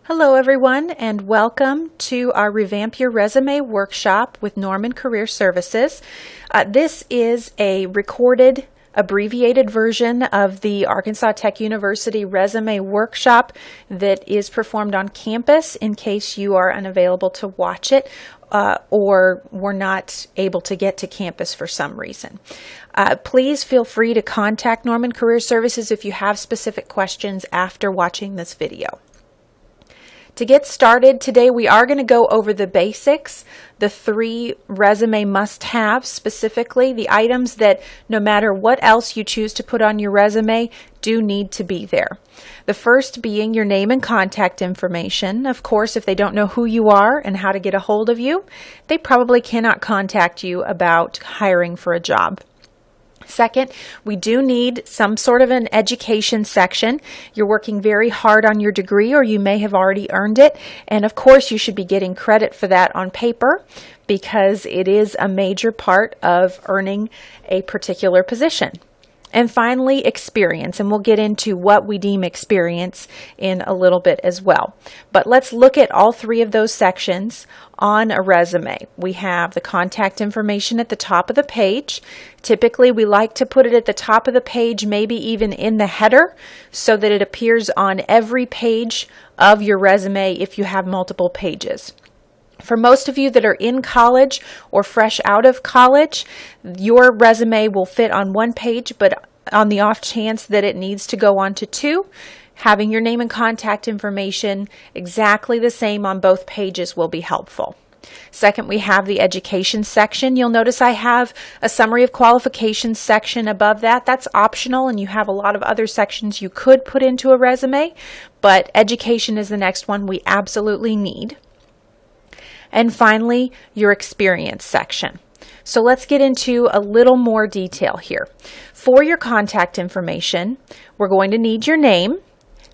Hello everyone, and welcome to our Revamp Your Resume workshop with Norman Career Services. This is a recorded, abbreviated version of the Arkansas Tech University resume workshop that is performed on campus in case you are unavailable to watch it or were not able to get to campus for some reason. Please feel free to contact Norman Career Services if you have specific questions after watching this video. To get started today, we are going to go over the basics, the 3 resume must-haves, specifically the items that no matter what else you choose to put on your resume do need to be there. The first being your name and contact information. Of course, if they don't know who you are and how to get a hold of you, they probably cannot contact you about hiring for a job. Second, we do need some sort of an education section. You're working very hard on your degree, or you may have already earned it. And of course, you should be getting credit for that on paper because it is a major part of earning a particular position. And finally, experience, and we'll get into what we deem experience in a little bit as well. But let's look at all 3 of those sections on a resume. We have the contact information at the top of the page. Typically, we like to put it at the top of the page, maybe even in the header, so that it appears on every page of your resume if you have multiple pages. For most of you that are in college or fresh out of college, your resume will fit on 1 page, but on the off chance that it needs to go on to 2, having your name and contact information exactly the same on both pages will be helpful. Second, we have the education section. You'll notice I have a summary of qualifications section above that. That's optional, and you have a lot of other sections you could put into a resume, but education is the next one we absolutely need. And finally, your experience section. So let's get into a little more detail here. For your contact information, we're going to need your name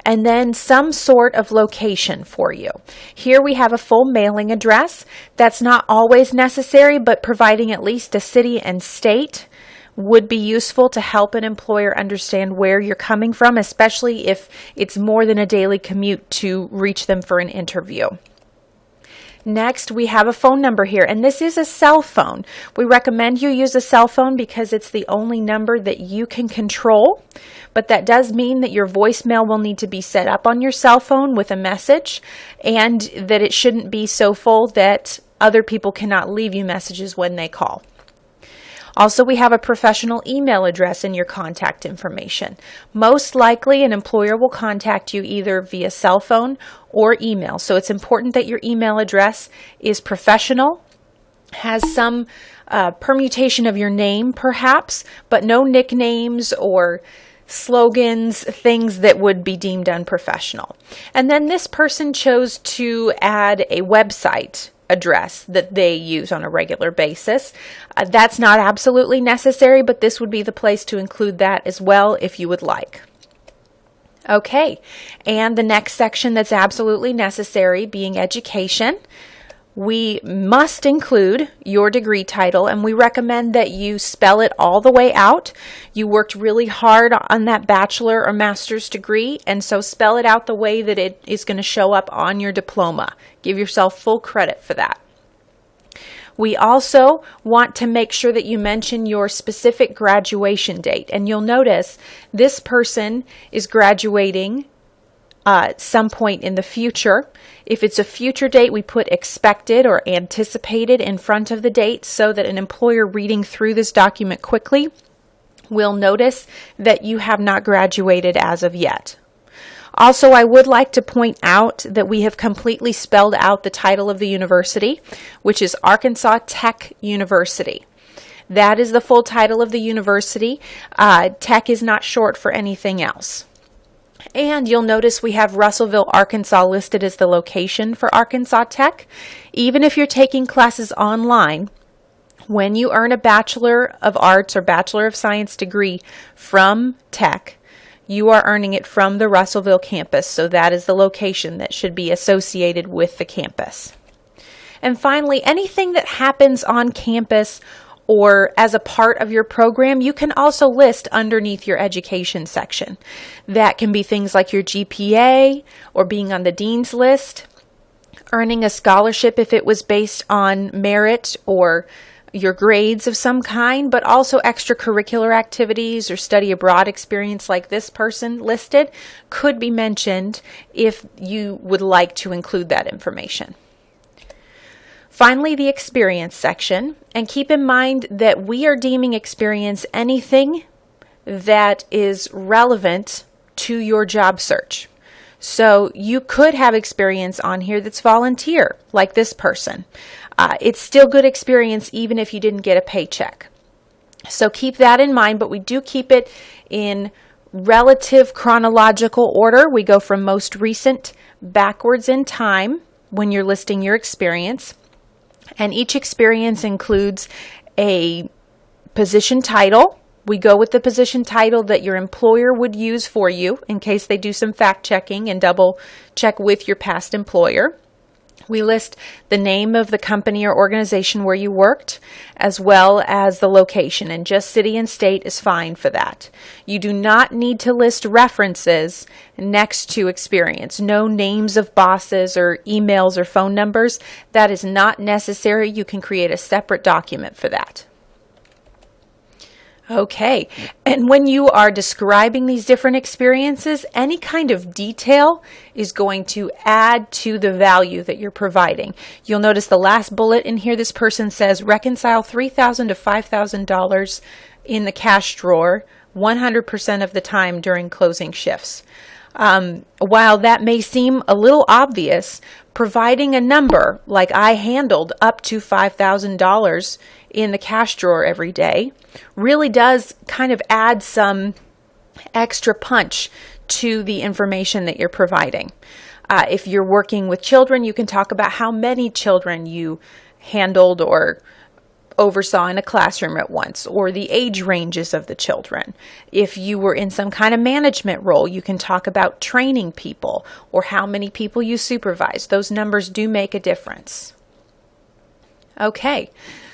and then some sort of location for you. Here we have a full mailing address. That's not always necessary, but providing at least a city and state would be useful to help an employer understand where you're coming from, especially if it's more than a daily commute to reach them for an interview. Next, we have a phone number here, and this is a cell phone. We recommend you use a cell phone because it's the only number that you can control, but that does mean that your voicemail will need to be set up on your cell phone with a message, and that it shouldn't be so full that other people cannot leave you messages when they call. Also, we have a professional email address in your contact information. Most likely, an employer will contact you either via cell phone or email. So it's important that your email address is professional, has some permutation of your name perhaps, but no nicknames or slogans, things that would be deemed unprofessional. And then this person chose to add a website address that they use on a regular basis. That's not absolutely necessary, but this would be the place to include that as well if you would like. Okay, and the next section that's absolutely necessary being education. We must include your degree title, and we recommend that you spell it all the way out. You worked really hard on that bachelor or master's degree, and so spell it out the way that it is going to show up on your diploma. Give yourself full credit for that. We also want to make sure that you mention your specific graduation date, and you'll notice this person is graduating some point in the future. If it's a future date, we put expected or anticipated in front of the date so that an employer reading through this document quickly will notice that you have not graduated as of yet. Also, I would like to point out that we have completely spelled out the title of the university, which is Arkansas Tech University. That is the full title of the university. Tech is not short for anything else. And you'll notice we have Russellville, Arkansas listed as the location for Arkansas Tech. Even if you're taking classes online, when you earn a Bachelor of Arts or Bachelor of Science degree from Tech, you are earning it from the Russellville campus, so that is the location that should be associated with the campus. And finally, anything that happens on campus or as a part of your program, you can also list underneath your education section. That can be things like your GPA or being on the dean's list, earning a scholarship if it was based on merit or your grades of some kind, but also extracurricular activities or study abroad experience like this person listed could be mentioned if you would like to include that information. Finally, the experience section, and keep in mind that we are deeming experience anything that is relevant to your job search. So you could have experience on here that's volunteer, like this person. It's still good experience even if you didn't get a paycheck. So keep that in mind, but we do keep it in relative chronological order. We go from most recent backwards in time when you're listing your experience. And each experience includes a position title. We go with the position title that your employer would use for you in case they do some fact checking and double check with your past employer. We list the name of the company or organization where you worked, as well as the location, and just city and state is fine for that. You do not need to list references next to experience. No names of bosses or emails or phone numbers. That is not necessary. You can create a separate document for that. Okay, and when you are describing these different experiences, any kind of detail is going to add to the value that you're providing. You'll notice the last bullet in here, this person says, reconcile $3,000 to $5,000 in the cash drawer 100% of the time during closing shifts. While that may seem a little obvious, providing a number like I handled up to $5,000 in the cash drawer every day really does kind of add some extra punch to the information that you're providing. If you're working with children, you can talk about how many children you handled or oversaw in a classroom at once, or the age ranges of the children. If you were in some kind of management role, you can talk about training people or how many people you supervise. Those numbers do make a difference. Okay,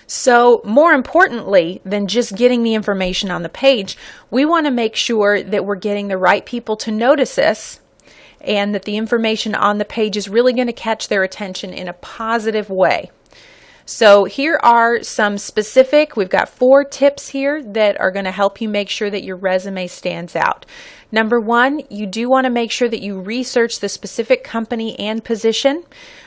so more importantly than just getting the information on the page, we want to make sure that we're getting the right people to notice this and that the information on the page is really going to catch their attention in a positive way. So here are some specific, we've got 4 tips here that are going to help you make sure that your resume stands out. Number 1, you do want to make sure that you research the specific company and position.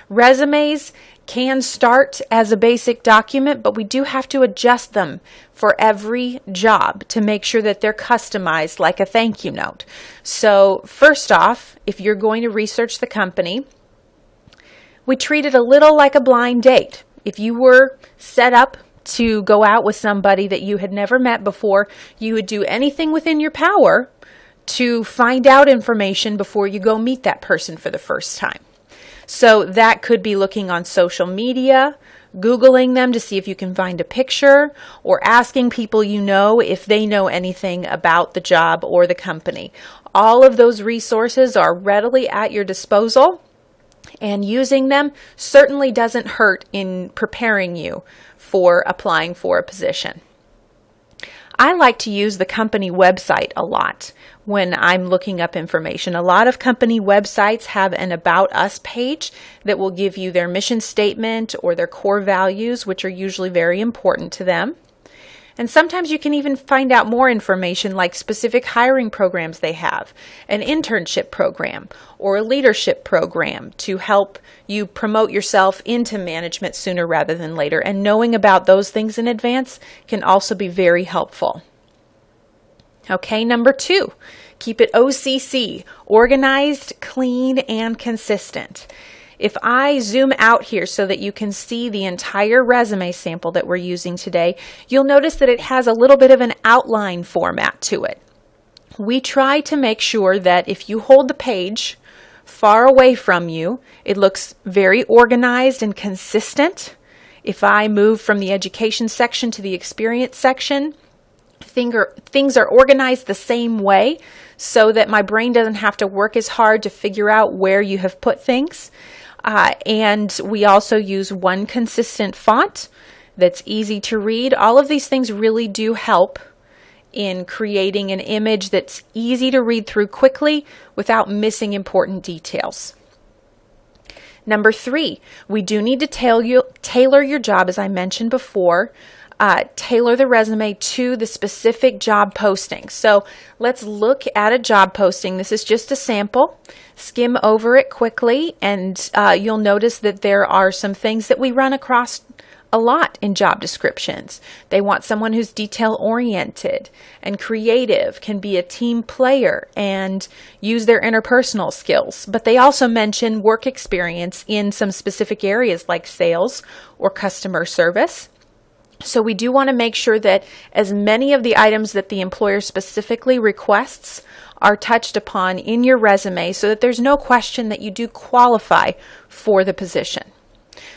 Resumes can start as a basic document, but we do have to adjust them for every job to make sure that they're customized like a thank you note. So first off, if you're going to research the company, we treat it a little like a blind date. If you were set up to go out with somebody that you had never met before, you would do anything within your power to find out information before you go meet that person for the first time. So that could be looking on social media, Googling them to see if you can find a picture, or asking people you know if they know anything about the job or the company. All of those resources are readily at your disposal, and using them certainly doesn't hurt in preparing you for applying for a position. I like to use the company website a lot when I'm looking up information. A lot of company websites have an About Us page that will give you their mission statement or their core values, which are usually very important to them. And sometimes you can even find out more information like specific hiring programs they have, an internship program, or a leadership program to help you promote yourself into management sooner rather than later. And knowing about those things in advance can also be very helpful. Okay, number 2, keep it OCC, organized, clean, and consistent. If I zoom out here so that you can see the entire resume sample that we're using today, you'll notice that it has a little bit of an outline format to it. We try to make sure that if you hold the page far away from you, it looks very organized and consistent. If I move from the education section to the experience section, things are organized the same way so that my brain doesn't have to work as hard to figure out where you have put things. And we also use one consistent font that's easy to read. All of these things really do help in creating an image that's easy to read through quickly without missing important details. Number 3, we do need to tailor your job, as I mentioned before. Tailor the resume to the specific job posting. So let's look at a job posting. This is just a sample. Skim over it quickly, and you'll notice that there are some things that we run across a lot in job descriptions. They want someone who's detail-oriented and creative, can be a team player, and use their interpersonal skills. But they also mention work experience in some specific areas like sales or customer service. So we do want to make sure that as many of the items that the employer specifically requests are touched upon in your resume so that there's no question that you do qualify for the position.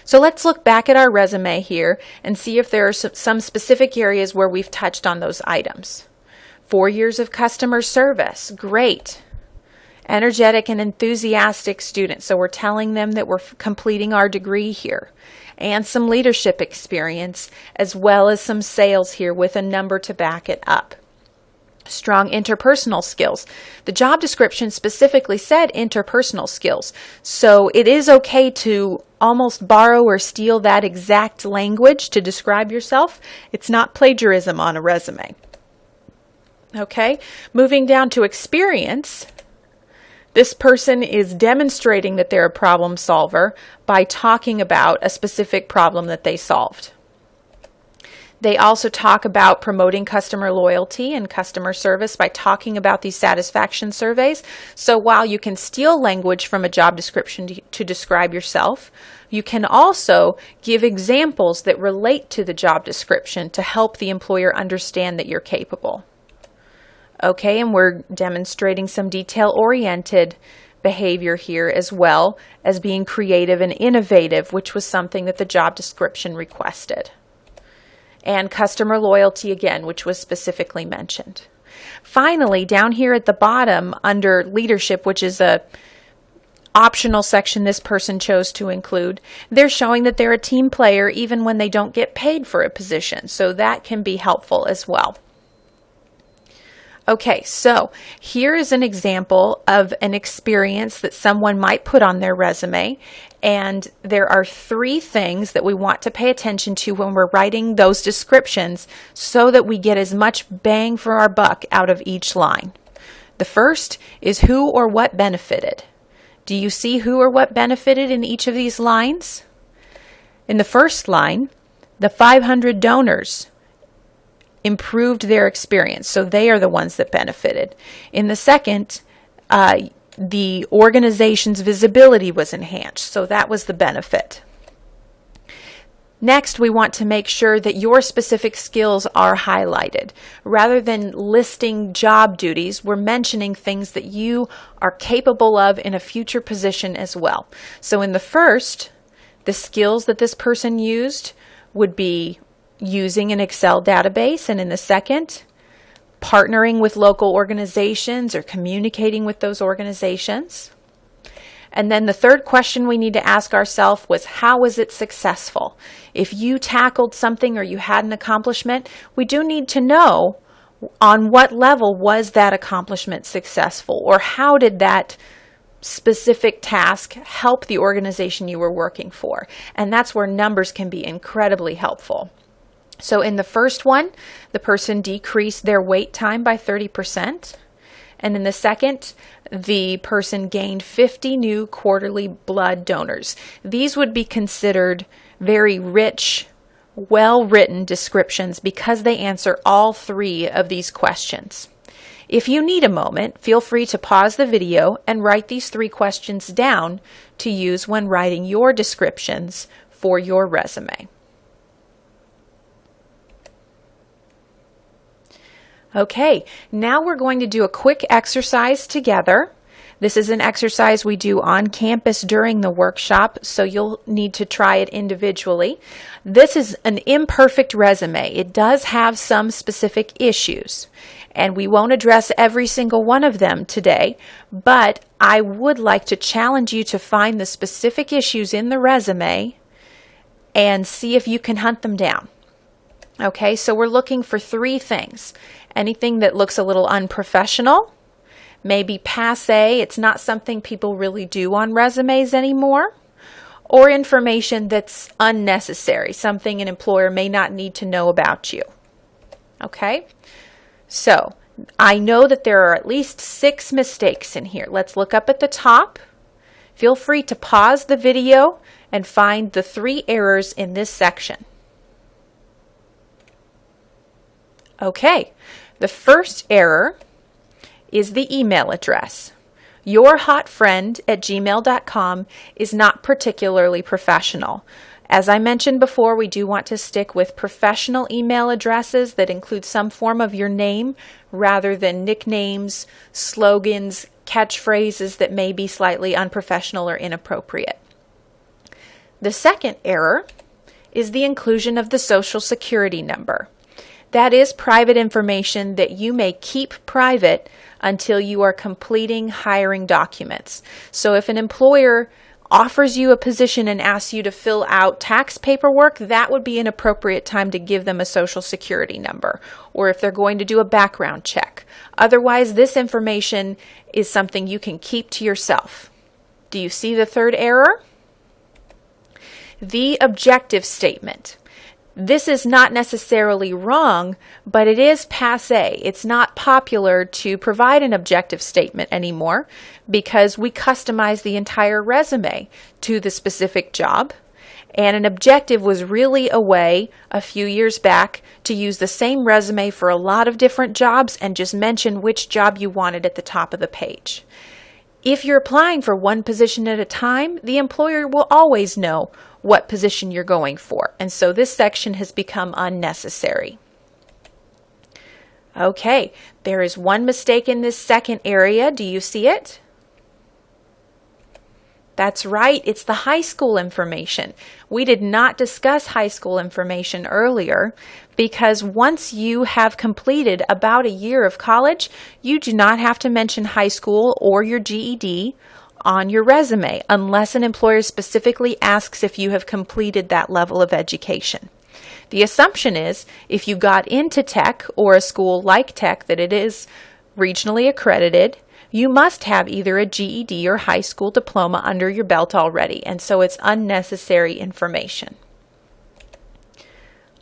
So let's look back at our resume here and see if there are some specific areas where we've touched on those items. 4 years of customer service, great. Energetic and enthusiastic student, so we're telling them that we're completing our degree here. And some leadership experience, as well as some sales here with a number to back it up. Strong interpersonal skills. The job description specifically said interpersonal skills, so it is okay to almost borrow or steal that exact language to describe yourself. It's not plagiarism on a resume. Okay, moving down to experience. This person is demonstrating that they're a problem solver by talking about a specific problem that they solved. They also talk about promoting customer loyalty and customer service by talking about these satisfaction surveys. So while you can steal language from a job description to describe yourself, you can also give examples that relate to the job description to help the employer understand that you're capable. Okay, and we're demonstrating some detail-oriented behavior here as well as being creative and innovative, which was something that the job description requested. And customer loyalty again, which was specifically mentioned. Finally, down here at the bottom under leadership, which is a optional section this person chose to include, they're showing that they're a team player even when they don't get paid for a position. So that can be helpful as well. Okay, so here is an example of an experience that someone might put on their resume, and there are 3 things that we want to pay attention to when we're writing those descriptions so that we get as much bang for our buck out of each line. The first is who or what benefited. Do you see who or what benefited in each of these lines? In the first line, the 500 donors improved their experience, so they are the ones that benefited. In the second, the organization's visibility was enhanced, so that was the benefit. Next, we want to make sure that your specific skills are highlighted. Rather than listing job duties, we're mentioning things that you are capable of in a future position as well. So in the first, the skills that this person used would be using an Excel database, and in the second, partnering with local organizations or communicating with those organizations. And then the third question we need to ask ourselves was, how was it successful? If you tackled something or you had an accomplishment, we do need to know on what level was that accomplishment successful, or how did that specific task help the organization you were working for? And that's where numbers can be incredibly helpful. So in the first one, the person decreased their wait time by 30%. And in the second, the person gained 50 new quarterly blood donors. These would be considered very rich, well-written descriptions because they answer all 3 of these questions. If you need a moment, feel free to pause the video and write these 3 questions down to use when writing your descriptions for your resume. Okay, now we're going to do a quick exercise together. This is an exercise we do on campus during the workshop, so you'll need to try it individually. This is an imperfect resume. It does have some specific issues, and we won't address every single one of them today, but I would like to challenge you to find the specific issues in the resume and see if you can hunt them down. Okay, so we're looking for three things. Anything that looks a little unprofessional, maybe passé, it's not something people really do on resumes anymore, or information that's unnecessary, something an employer may not need to know about you. Okay, so I know that there are at least 6 mistakes in here. Let's look up at the top. Feel free to pause the video and find the 3 errors in this section. Okay, the first error is the email address. yourhotfriend@gmail.com is not particularly professional. As I mentioned before, we do want to stick with professional email addresses that include some form of your name rather than nicknames, slogans, catchphrases that may be slightly unprofessional or inappropriate. The second error is the inclusion of the Social Security number. That is private information that you may keep private until you are completing hiring documents. So if an employer offers you a position and asks you to fill out tax paperwork, that would be an appropriate time to give them a Social Security number, or if they're going to do a background check. Otherwise, this information is something you can keep to yourself. Do you see the third error? The objective statement. This is not necessarily wrong, but it is passé. It's not popular to provide an objective statement anymore because we customize the entire resume to the specific job. And an objective was really a way a few years back to use the same resume for a lot of different jobs and just mention which job you wanted at the top of the page. If you're applying for one position at a time, the employer will always know what position you're going for. And so this section has become unnecessary. Okay, there is one mistake in this second area. Do you see it? That's right, it's the high school information. We did not discuss high school information earlier because once you have completed about a year of college, you do not have to mention high school or your GED on your resume unless an employer specifically asks if you have completed that level of education. The assumption is if you got into tech or a school like tech that it is regionally accredited, you must have either a GED or high school diploma under your belt already, and so it's unnecessary information.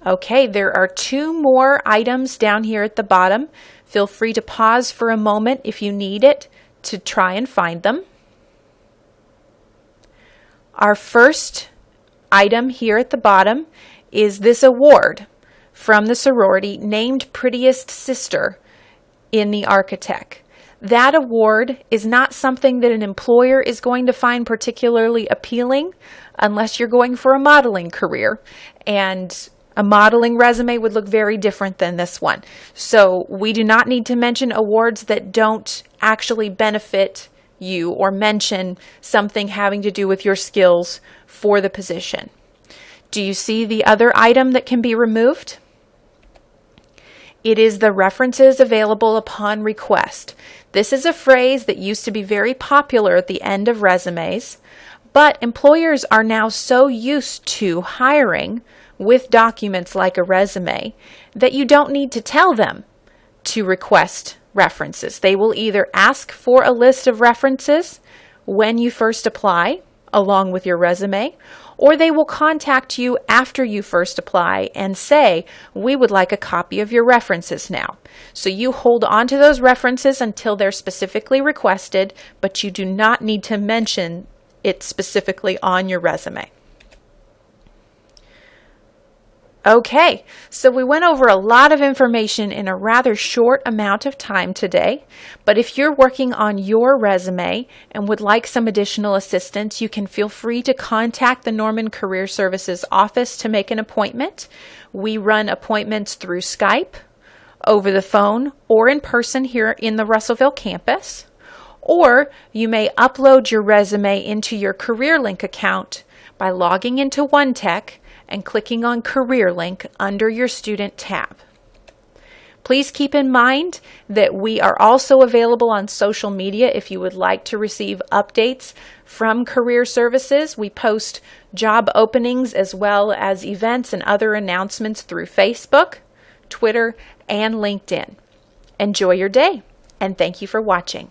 Okay, there are 2 more items down here at the bottom. Feel free to pause for a moment if you need it to try and find them. Our first item here at the bottom is this award from the sorority named Prettiest Sister in the Architect. That award is not something that an employer is going to find particularly appealing unless you're going for a modeling career, and a modeling resume would look very different than this one. So we do not need to mention awards that don't actually benefit you or mention something having to do with your skills for the position. Do you see the other item that can be removed? It is the references available upon request. This is a phrase that used to be very popular at the end of resumes, but employers are now so used to hiring with documents like a resume that you don't need to tell them to request references. They will either ask for a list of references when you first apply, along with your resume, or they will contact you after you first apply and say, we would like a copy of your references now. So you hold on to those references until they're specifically requested, but you do not need to mention it specifically on your resume. Okay, so we went over a lot of information in a rather short amount of time today, but if you're working on your resume and would like some additional assistance, you can feel free to contact the Norman Career Services office to make an appointment. We run appointments through Skype, over the phone, or in person here in the Russellville campus, or you may upload your resume into your CareerLink account by logging into OneTech and clicking on Career Link under your Student tab. Please keep in mind that we are also available on social media if you would like to receive updates from Career Services. We post job openings as well as events and other announcements through Facebook, Twitter, and LinkedIn. Enjoy your day, and thank you for watching.